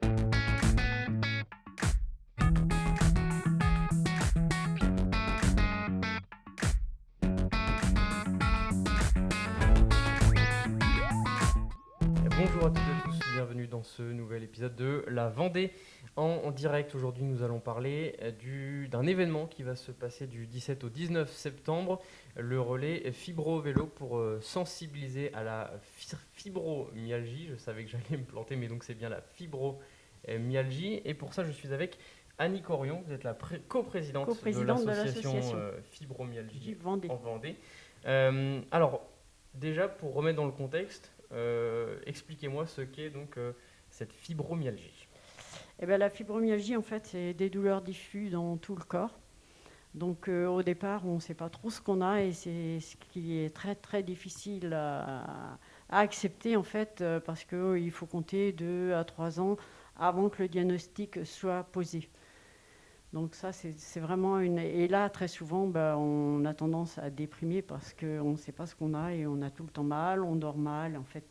Bonjour à toutes et à tous, bienvenue dans ce nouvel épisode de La Vendée en direct. Aujourd'hui, nous allons parler d'un événement qui va se passer du 17 au 19 septembre, le relais Fibro-Vélo pour sensibiliser à la fibromyalgie. Je savais que j'allais me planter, mais donc c'est bien la fibromyalgie. Et pour ça, je suis avec Annie Corion, vous êtes la coprésidente de Coprésidente de l'association l'association Fibromyalgie du Vendée. en Vendée. Alors, déjà, pour remettre dans le contexte, expliquez-moi ce qu'est donc cette fibromyalgie. Eh ben, la fibromyalgie, en fait, c'est des douleurs diffuses dans tout le corps. Donc, au départ, on ne sait pas trop ce qu'on a et c'est ce qui est très, très difficile à accepter, en fait, parce qu'il faut compter 2 à 3 ans avant que le diagnostic soit posé. Donc ça, c'est vraiment une... Et là, très souvent, on a tendance à déprimer parce qu'on ne sait pas ce qu'on a et on a tout le temps mal, on dort mal. En fait,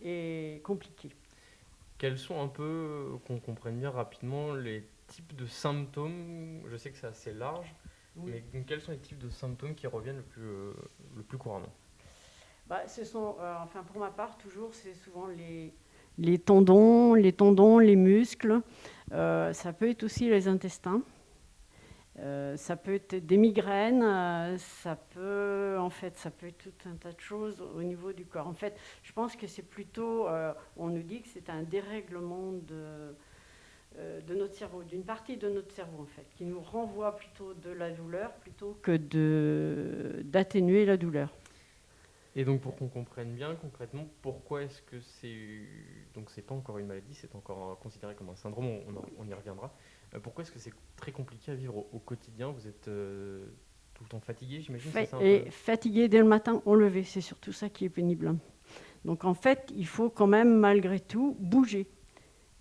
est compliqué. Quels sont un peu, qu'on comprenne bien rapidement, les types de symptômes? Je sais que c'est assez large, Oui. mais quels sont les types de symptômes qui reviennent le plus couramment? Ce sont, enfin pour ma part, toujours, c'est souvent les tendons, les muscles. Ça peut être aussi les intestins. Ça peut être des migraines. Ça peut être tout un tas de choses au niveau du corps. En fait, je pense que c'est plutôt, on nous dit que c'est un dérèglement de notre cerveau, d'une partie de notre cerveau en fait, qui nous renvoie plutôt de la douleur plutôt que d'atténuer la douleur. Et donc pour qu'on comprenne bien concrètement, pourquoi est-ce que c'est pas encore une maladie, c'est encore considéré comme un syndrome, on y reviendra. Pourquoi est-ce que c'est très compliqué à vivre au quotidien? Vous êtes tout le temps fatigué, j'imagine, c'est ça un peu? Fatigué dès le matin au lever, c'est surtout ça qui est pénible. Donc en fait, il faut quand même malgré tout bouger.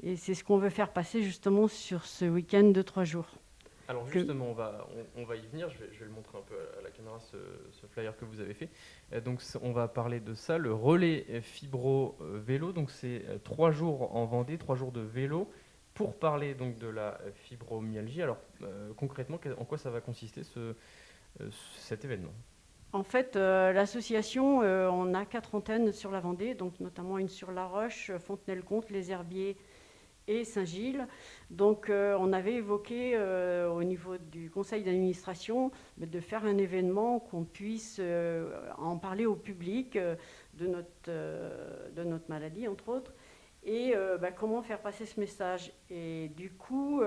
Et c'est ce qu'on veut faire passer justement sur ce week-end de 3 jours. Alors justement, on va y venir, je vais le montrer un peu à la caméra, ce flyer que vous avez fait. Donc on va parler de ça, le relais Fibro Vélo. Donc c'est 3 jours en Vendée, 3 jours de vélo pour parler donc de la fibromyalgie. Alors concrètement, en quoi ça va consister cet événement? En fait, l'association, on a 4 antennes sur la Vendée, donc notamment une sur La Roche, Fontenay-le-Comte, Les Herbiers et Saint-Gilles. Donc on avait évoqué au niveau du conseil d'administration de faire un événement qu'on puisse en parler au public de notre maladie, entre autres, et comment faire passer ce message. Et du coup,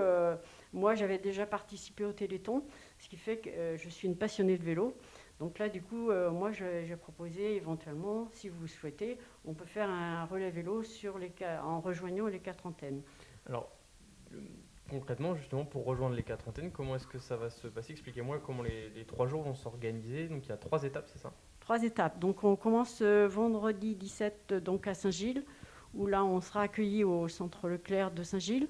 moi j'avais déjà participé au Téléthon, ce qui fait que je suis une passionnée de vélo. Donc là, du coup, moi, j'ai proposé éventuellement, si vous le souhaitez, on peut faire un relais vélo en rejoignant les 4 antennes. Alors, concrètement, justement, pour rejoindre les 4 antennes, comment est-ce que ça va se passer? Expliquez-moi comment les 3 jours vont s'organiser. Donc, il y a 3 étapes, c'est ça? 3 étapes. Donc, on commence vendredi 17 donc à Saint-Gilles, où là, on sera accueilli au centre Leclerc de Saint-Gilles,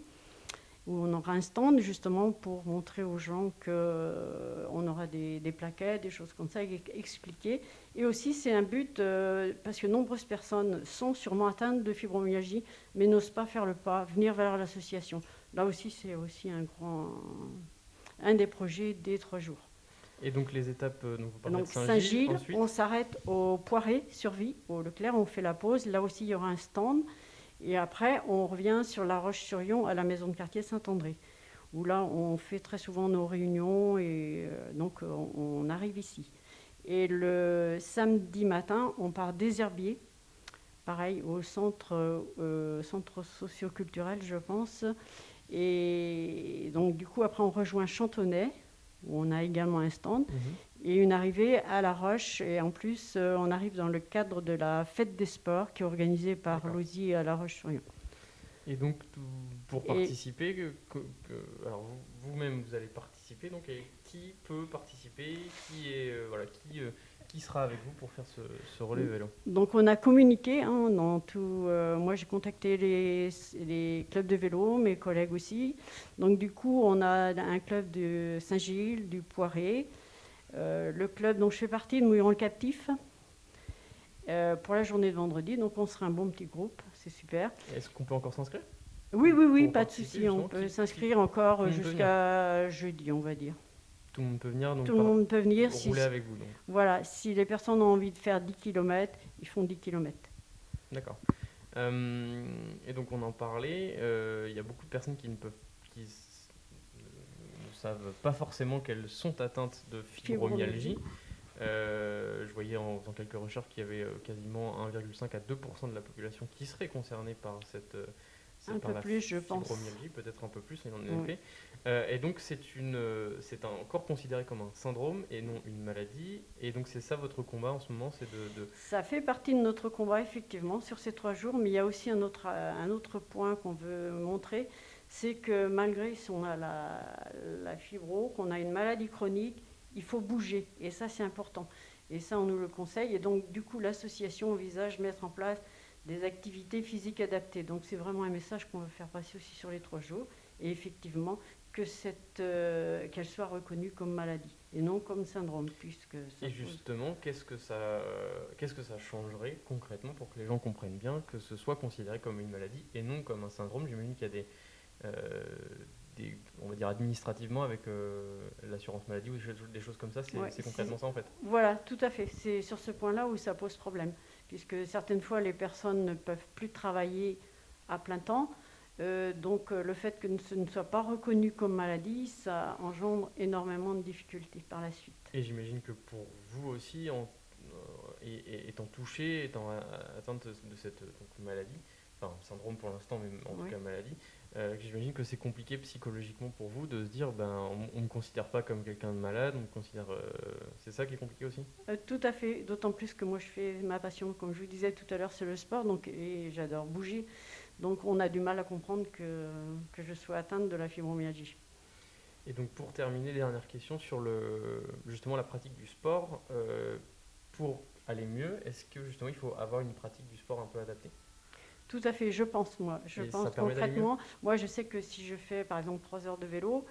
où on aura un stand justement pour montrer aux gens qu'on aura des plaquettes, des choses comme ça, expliquer. Et aussi, c'est un but, parce que nombreuses personnes sont sûrement atteintes de fibromyalgie, mais n'osent pas faire le pas, venir vers l'association. Là aussi, c'est aussi un des projets des 3 jours. Et donc les étapes, donc vous parlez de Donc Saint-Gilles, Saint-Gilles, ensuite? on s'arrête au Poiré, Survie, au Leclerc, on fait la pause. Là aussi, il y aura un stand. Et après, on revient sur La Roche-sur-Yon à la maison de quartier Saint-André, où là, on fait très souvent nos réunions et donc on arrive ici. Et le samedi matin, on part des Herbiers, pareil, au centre socio-culturel, je pense. Et donc, du coup, après, on rejoint Chantonnay, où on a également un stand. Et une arrivée à La Roche. Et en plus, on arrive dans le cadre de la fête des sports qui est organisée par l'OSI à La Roche-sur-Yon. Et donc, pour participer, alors vous-même, vous allez participer. Donc, et qui peut participer? Qui sera avec vous pour faire ce relais vélo? Donc, on a communiqué dans tout. Moi, j'ai contacté les clubs de vélo, mes collègues aussi. Donc, du coup, on a un club de Saint-Gilles, du Poiré, le club dont je fais partie, de Mouilleron-le-Captif, pour la journée de vendredi. Donc on sera un bon petit groupe, c'est super. Est-ce qu'on peut encore s'inscrire? Oui, Pour pas de participer, souci. On justement, peut tout s'inscrire le encore monde peut jusqu'à jeudi, on va dire. Tout le monde peut venir, donc Tout le monde peut venir. rouler avec vous. Donc. Voilà, si les personnes ont envie de faire 10 km, ils font 10 km. D'accord. Et donc on en parlait, il y a beaucoup de personnes qui ne savent pas forcément qu'elles sont atteintes de fibromyalgie. Je voyais en faisant quelques recherches qu'il y avait quasiment 1,5 à 2% de la population qui serait concernée par Un peu la plus, je pense. fibromyalgie, peut-être un peu plus, en Oui. effet. Et donc c'est encore considéré comme un syndrome et non une maladie. Et donc c'est ça votre combat en ce moment, c'est de... Ça fait partie de notre combat, effectivement, sur ces 3 jours. Mais il y a aussi un autre point qu'on veut montrer, c'est que malgré si on a la fibro, qu'on a une maladie chronique, il faut bouger. Et ça, c'est important. Et ça, on nous le conseille. Et donc, du coup, l'association envisage mettre en place des activités physiques adaptées. Donc, c'est vraiment un message qu'on veut faire passer aussi sur les 3 jours. Et effectivement, qu'elle soit reconnue comme maladie et non comme syndrome. Et justement, qu'est-ce que ça changerait concrètement pour que les gens comprennent bien que ce soit considéré comme une maladie et non comme un syndrome? J'imagine qu'il y a on va dire administrativement avec l'assurance maladie ou des choses comme ça, c'est concrètement ça en fait. Voilà, tout à fait. C'est sur ce point-là où ça pose problème, puisque certaines fois les personnes ne peuvent plus travailler à plein temps. Donc le fait que ce ne soit pas reconnu comme maladie, ça engendre énormément de difficultés par la suite. Et j'imagine que pour vous aussi, étant touché, étant atteinte de cette maladie, enfin syndrome pour l'instant, mais en tout cas maladie, j'imagine que c'est compliqué psychologiquement pour vous de se dire on ne me considère pas comme quelqu'un de malade, on me considère... c'est ça qui est compliqué aussi? Tout à fait, d'autant plus que moi je fais ma passion, comme je vous disais tout à l'heure, c'est le sport, et j'adore bouger. Donc on a du mal à comprendre que je sois atteinte de la fibromyalgie. Et donc pour terminer, les dernières questions sur justement la pratique du sport. Pour aller mieux, est-ce que justement il faut avoir une pratique du sport un peu adaptée? Tout à fait, je pense moi. Je pense concrètement. Moi je sais que si je fais par exemple 3 heures de vélo,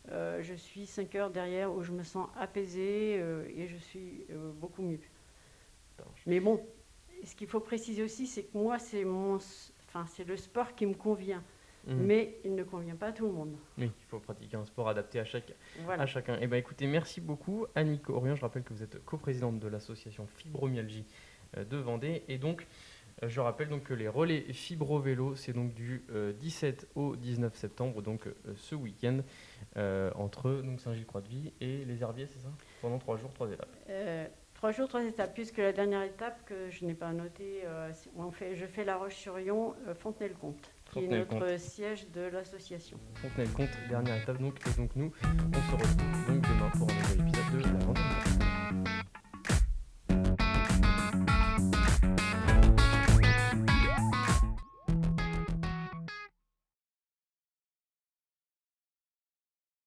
je suis 5 heures derrière où je me sens apaisée et je suis beaucoup mieux. Mais bon, ce qu'il faut préciser aussi, c'est que moi c'est le sport qui me convient. Mais il ne convient pas à tout le monde. Oui, il faut pratiquer un sport adapté à chacun. Et écoutez, merci beaucoup Annick Orion. Je rappelle que vous êtes coprésidente de l'association Fibromyalgie de Vendée. Et donc, je rappelle donc que les relais Fibro-Vélo, c'est donc du 17 au 19 septembre, donc ce week-end, entre Saint-Gilles-Croix-de-Vie et les Herbiers, c'est ça? Pendant 3 jours, 3 étapes. 3 jours, 3 étapes, puisque la dernière étape que je n'ai pas notée, je fais La Roche-sur-Yon, Fontenay-le-Comte, qui est notre siège de l'association. Fontenay-le-Comte, dernière étape donc, et donc nous, on se retrouve donc demain pour un nouvel épisode de La Vendée.